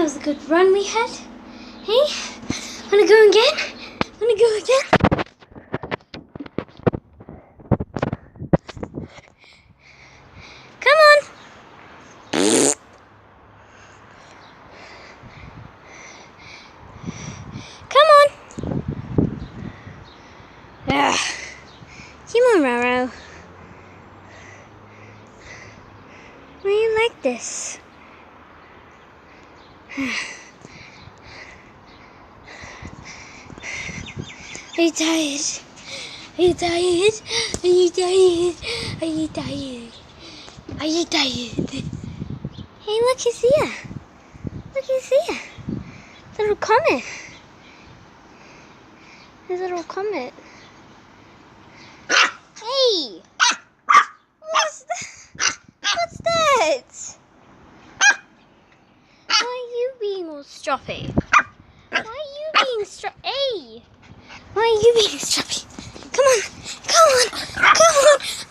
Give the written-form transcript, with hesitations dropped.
That was a good run we had. Hey, wanna go again? Wanna go again? Come on. Come on. Ugh. Come on, Raro. Why are you like this? Are you tired? Are you tired? Are you tired? Are you tired? Are you tired? Hey, look, he's here. Look, he's here. Little comet. His little comet. Hey! What's that? What's that? Why are you being all stroppy? Why are you being Hey! Why are you being stroppy? Come on! Come on! Come on!